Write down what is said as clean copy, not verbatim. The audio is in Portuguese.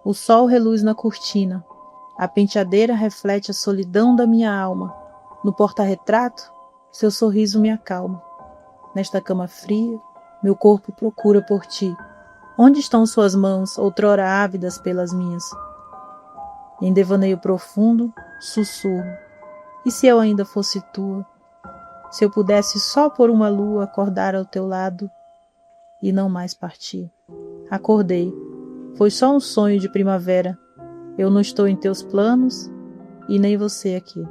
O sol reluz na cortina. A penteadeira reflete a solidão da minha alma. No porta-retrato, seu sorriso me acalma. Nesta cama fria, meu corpo procura por ti. Onde estão suas mãos, outrora ávidas pelas minhas? Em devaneio profundo, sussurro. E se eu ainda fosse tua? Se eu pudesse só por uma lua acordar ao teu lado e não mais partir. Acordei. Foi só um sonho de primavera. Eu não estou em teus planos e nem você aqui.